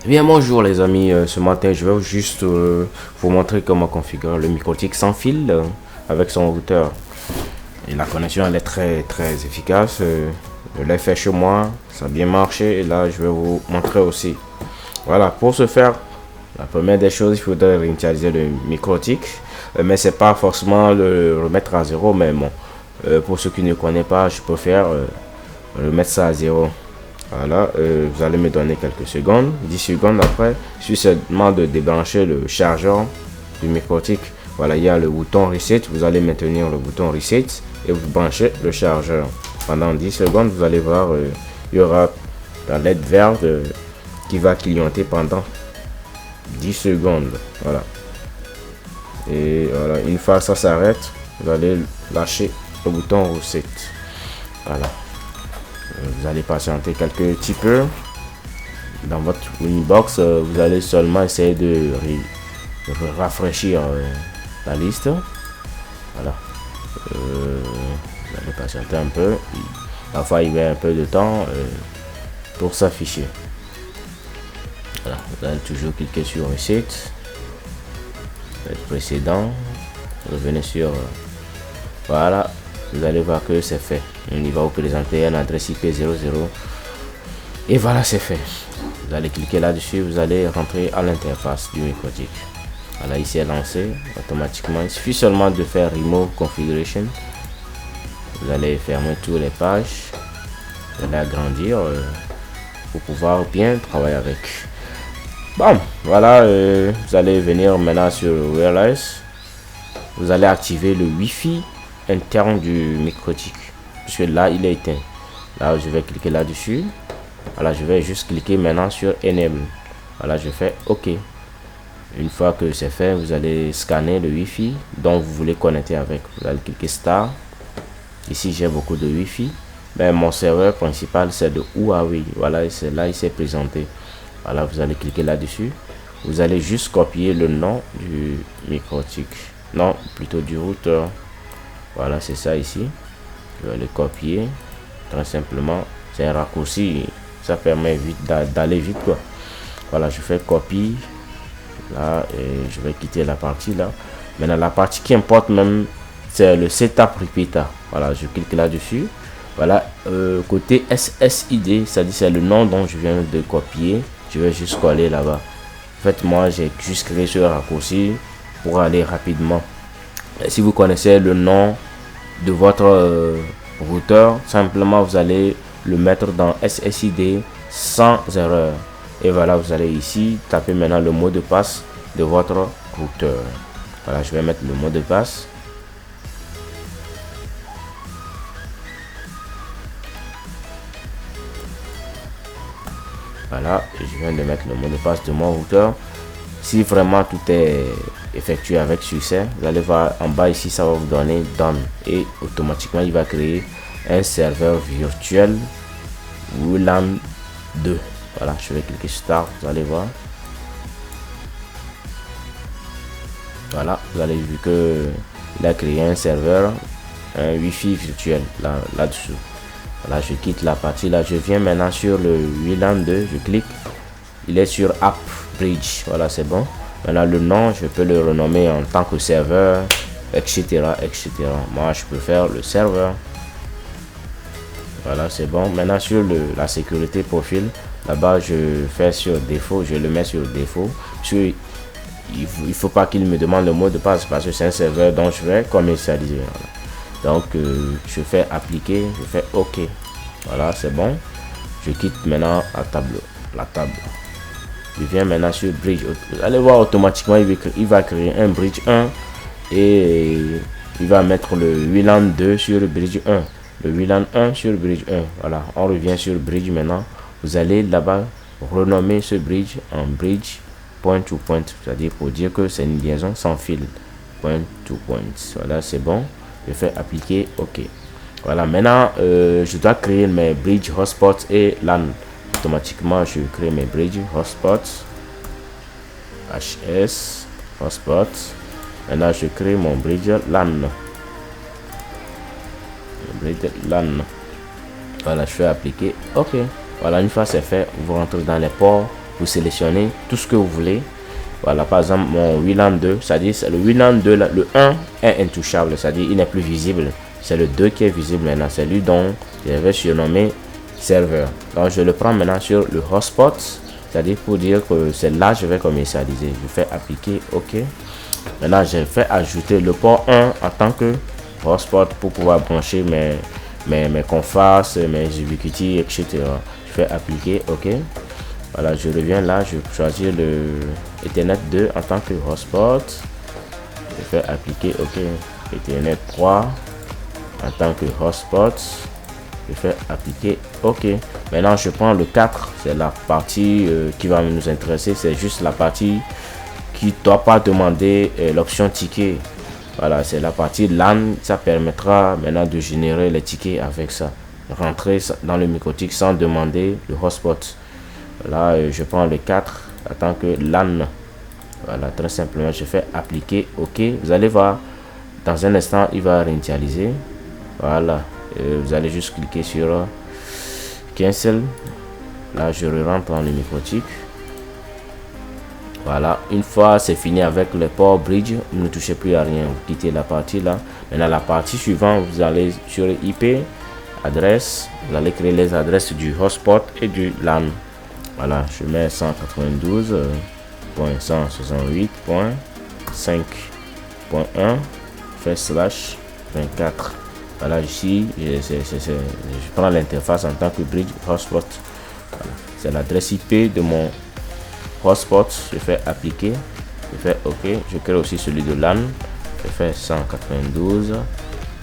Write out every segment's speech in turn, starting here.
Bien bonjour les amis, ce matin je vais juste vous montrer comment configurer le MikroTik sans fil avec son routeur. Et la connexion elle est très efficace, je l'ai fait chez moi, ça a bien marché et là je vais vous montrer aussi. Voilà, pour ce faire, la première des choses il faudrait réinitialiser le MikroTik, mais c'est pas forcément le remettre à zéro, mais bon, pour ceux qui ne connaissent pas, je préfère remettre ça à zéro. Voilà, vous allez me donner quelques secondes, 10 secondes après, il suffit seulement de débrancher le chargeur du MikroTik. Voilà, il y a le bouton reset, vous allez maintenir le bouton reset et vous branchez le chargeur. Pendant 10 secondes, vous allez voir, il y aura la LED verte qui va clignoter pendant 10 secondes. Voilà. Et voilà, une fois ça s'arrête, vous allez lâcher le bouton reset. Voilà. Vous allez patienter quelques petits peu. Dans votre Winbox, vous allez seulement essayer de rafraîchir la liste. Voilà. Vous allez patienter un peu. Parfois, il met un peu de temps pour s'afficher. Voilà. Vous allez toujours cliquer sur Reset. Le précédent. Revenez sur. Voilà. Vous allez voir que c'est fait. Il va vous présenter une adresse IP00 et voilà, c'est fait. Vous allez cliquer là-dessus, vous allez rentrer à l'interface du MikroTik. Voilà, ici est lancé automatiquement. Il suffit seulement de faire Remove Configuration. Vous allez fermer toutes les pages. Vous allez agrandir pour pouvoir bien travailler avec. Bon, voilà, vous allez venir maintenant sur Realize. Vous allez activer le Wi-Fi interne du MikroTik. Puisque là, il est éteint. Là, je vais cliquer là-dessus. Voilà, je vais juste cliquer maintenant sur Enable. Voilà, je fais OK. Une fois que c'est fait, vous allez scanner le Wi-Fi dont vous voulez connecter avec. Vous allez cliquer Start. Ici, j'ai beaucoup de Wi-Fi. Mais mon serveur principal, c'est de Huawei. Voilà, c'est là, il s'est présenté. Voilà, vous allez cliquer là-dessus. Vous allez juste copier le nom du MikroTik. Non, plutôt du routeur. Voilà, c'est ça ici. Je vais le copier. Très simplement, c'est un raccourci. Ça permet vite d'aller vite, quoi. Voilà, je fais copie. Là, et je vais quitter la partie là. Maintenant, la partie qui importe même, c'est le setup repeater. Voilà, je clique là-dessus. Voilà, côté SSID, c'est-à-dire c'est le nom dont je viens de copier. Je vais juste coller là-bas. En fait, moi, j'ai juste créé ce raccourci pour aller rapidement. Et si vous connaissez le nom de votre routeur, simplement vous allez le mettre dans SSID sans erreur. Et voilà, vous allez ici taper maintenant le mot de passe de votre routeur. Voilà, je vais mettre le mot de passe. Voilà, je viens de mettre le mot de passe de mon routeur. Si vraiment tout est effectué avec succès, vous allez voir en bas ici, ça va vous donner Done et automatiquement il va créer un serveur virtuel WLAN 2. Voilà, je vais cliquer sur Start, vous allez voir. Voilà, vous avez vu que il a créé un serveur, un Wi-Fi virtuel là-dessous. Voilà, je quitte la partie là, je viens maintenant sur le WLAN 2, je clique. Il est sur App Bridge, voilà, c'est bon. Maintenant le nom, je peux le renommer en tant que serveur, etc. Moi, je préfère le serveur. Voilà, c'est bon. Maintenant sur la sécurité profil, là-bas je fais sur défaut, je le mets sur défaut. Il faut pas qu'il me demande le mot de passe parce que c'est un serveur dont je vais commercialiser. Voilà. Donc je fais appliquer, je fais OK. Voilà, c'est bon. Je quitte maintenant la table. Je viens maintenant sur Bridge. Vous allez voir automatiquement, il va créer un Bridge 1 et il va mettre le WLAN 2 sur le Bridge 1. Le WLAN 1 sur Bridge 1. Voilà, on revient sur Bridge maintenant. Vous allez là-bas renommer ce Bridge en Bridge point to point, c'est-à-dire pour dire que c'est une liaison sans fil. Point to point. Voilà, c'est bon. Je fais appliquer OK. Voilà, maintenant je dois créer mes bridge hotspots et LAN. Automatiquement, je crée mes bridge hotspots. HS hotspot. Maintenant, je crée mon bridge LAN. Voilà, je fais appliquer OK. Voilà, une fois c'est fait, vous rentrez dans les ports vous sélectionnez tout ce que vous voulez. Voilà, par exemple, mon WLAN 2, c'est-à-dire le WLAN 2, le 1 est intouchable, c'est-à-dire il n'est plus visible. C'est le 2 qui est visible maintenant, c'est lui dont j'avais surnommé serveur. Donc je le prends maintenant sur le hotspot, c'est-à-dire pour dire que c'est là que je vais commercialiser. Je fais appliquer OK. Maintenant je fais ajouter le port 1 en tant que hotspot pour pouvoir brancher mes Comfast, mes Ubiquiti, etc. Je fais appliquer OK. Voilà, je reviens là, je choisis le Ethernet 2 en tant que hotspot. Je fais appliquer OK. Ethernet 3 en tant que hotspot. Je fais appliquer OK. Maintenant je prends le 4, c'est la partie qui va nous intéresser, c'est juste la partie qui ne doit pas demander l'option ticket. Voilà, c'est la partie LAN, ça permettra maintenant de générer les tickets avec ça, rentrer dans le MikroTik sans demander le hotspot. Là je prends le 4 en tant que LAN. Voilà, très simplement je fais appliquer OK. Vous allez voir dans un instant il va réinitialiser. Voilà, vous allez juste cliquer sur cancel. Là je rentre dans le MikroTik. Voilà, une fois c'est fini avec le port bridge, vous ne touchez plus à rien, vous quittez la partie là. Maintenant la partie suivante, vous allez sur IP adresse, vous allez créer les adresses du hotspot et du LAN. Voilà, je mets 192.168.5.1 fait slash 24. Voilà, ici je prends l'interface en tant que bridge hotspot. Voilà, c'est l'adresse IP de mon hotspot. Je fais appliquer, je fais OK. Je crée aussi celui de LAN, je fais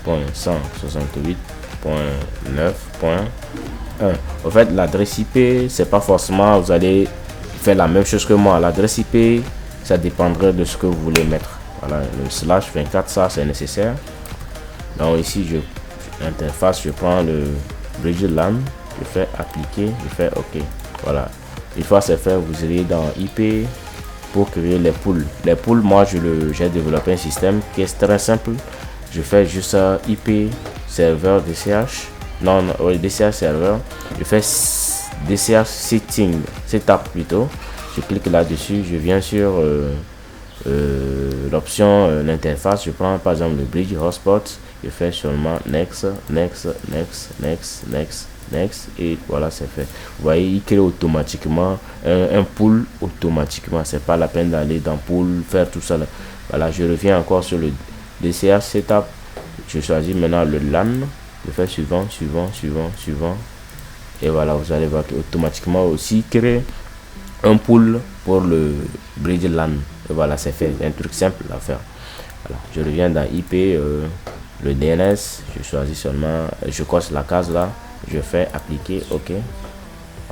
192.168.9.1. En fait l'adresse IP c'est pas forcément vous allez faire la même chose que moi. L'adresse IP ça dépendrait de ce que vous voulez mettre. Voilà, le slash 24 ça c'est nécessaire. Donc ici l'interface, je prends le bridge LAN, je fais appliquer, je fais OK. Voilà, une fois c'est fait, vous irez dans IP pour créer les pools. Les pools, moi j'ai développé un système qui est très simple. Je fais juste IP serveur DCH, non, DCH serveur. Je fais DCH setting, setup plutôt. Je clique là-dessus, je viens sur l'option l'interface. Je prends par exemple le bridge hotspot. Je fais seulement next, next, next, next, next, next, et voilà, c'est fait. Vous voyez, il crée automatiquement un pool automatiquement. C'est pas la peine d'aller dans pool faire tout ça là. Voilà, je reviens encore sur le DCH setup. Je choisis maintenant le LAN. Je fais suivant, suivant, suivant, suivant, et voilà, vous allez voir automatiquement aussi créer un pool pour le bridge LAN. Et voilà, c'est fait. Un truc simple à faire. Voilà, je reviens dans IP. Le DNS, je choisis seulement, je coche la case là, je fais appliquer OK.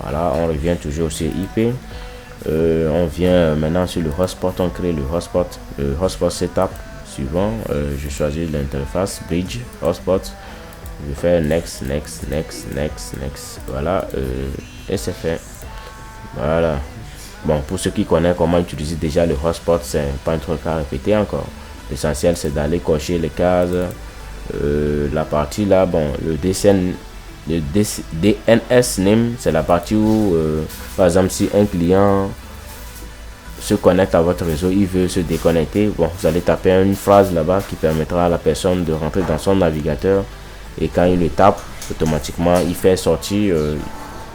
Voilà, on revient toujours sur IP. On vient maintenant sur le hotspot, on crée le hotspot setup suivant. Je choisis l'interface bridge hotspot. Je fais next, next, next, next, next. Voilà, et c'est fait. Voilà. Bon, pour ceux qui connaissent comment utiliser déjà le hotspot, c'est pas un truc à répéter encore. L'essentiel c'est d'aller cocher les cases. La partie là, bon, le DNS name, c'est la partie où par exemple si un client se connecte à votre réseau, il veut se déconnecter, bon, vous allez taper une phrase là-bas qui permettra à la personne de rentrer dans son navigateur, et quand il le tape, automatiquement il fait sortir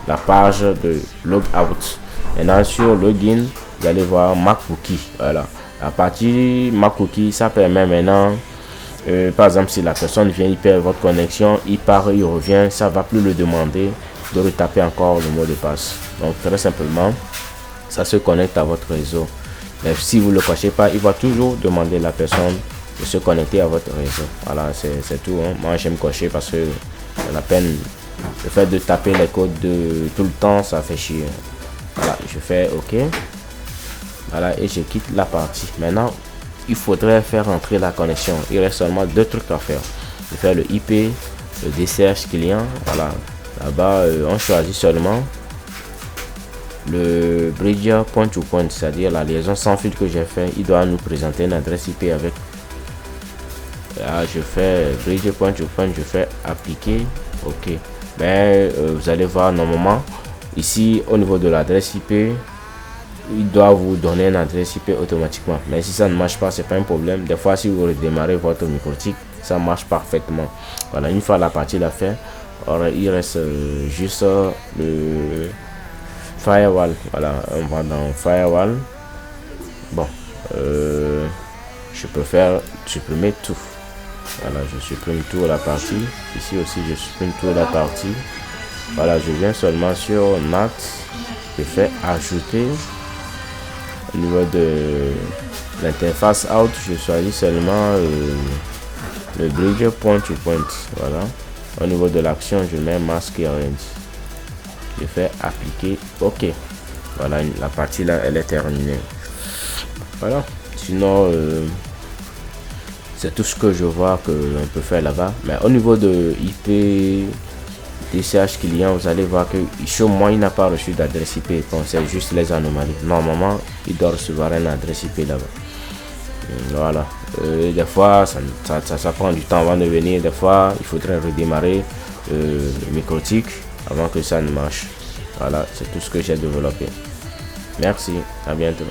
la page de logout. Maintenant sur login, vous allez voir MacCookie. Voilà, la partie MacCookie, ça permet maintenant par exemple si la personne vient, il perd votre connexion, il part, il revient, ça va plus le demander de retaper encore le mot de passe. Donc très simplement, ça se connecte à votre réseau. Mais si vous ne le cochez pas, il va toujours demander à la personne de se connecter à votre réseau. Voilà, c'est tout, hein. Moi j'aime cocher parce que la peine, le fait de taper les codes de tout le temps, ça fait chier. Voilà, je fais OK. Voilà, et je quitte la partie. Maintenant il faudrait faire entrer la connexion. Il reste seulement deux trucs à faire. Je fais le IP, le DCH client. Voilà, là-bas on choisit seulement le bridge point to point, c'est-à-dire la liaison sans fil que j'ai fait. Il doit nous présenter une adresse IP avec. Là je fais bridge point to point, je fais appliquer OK. Mais vous allez voir normalement ici au niveau de l'adresse IP, il doit vous donner une adresse IP automatiquement. Mais si ça ne marche pas, c'est pas un problème. Des fois, si vous redémarrez votre microtique, ça marche parfaitement. Voilà, une fois la partie là fait, il reste juste le firewall. Voilà, on va dans firewall. Bon, je préfère supprimer tout. Voilà, je supprime tout la partie. Ici aussi, je supprime tout la partie. Voilà, je viens seulement sur NAT. Je fais ajouter. Au niveau de l'interface out, je choisis seulement le bridge point to point. Voilà. Au niveau de l'action, je mets mask range. Je fais appliquer OK. Voilà, la partie là, elle est terminée. Voilà. Sinon, c'est tout ce que je vois que l'on peut faire là-bas. Mais au niveau de IP DCH client, vous allez voir que chez moi, il n'a pas reçu d'adresse IP. Bon, c'est juste les anomalies. Normalement, il doit recevoir une adresse IP là-bas. Voilà. Des fois, ça prend du temps avant de venir. Des fois, il faudrait redémarrer le microtique avant que ça ne marche. Voilà, c'est tout ce que j'ai développé. Merci, à bientôt.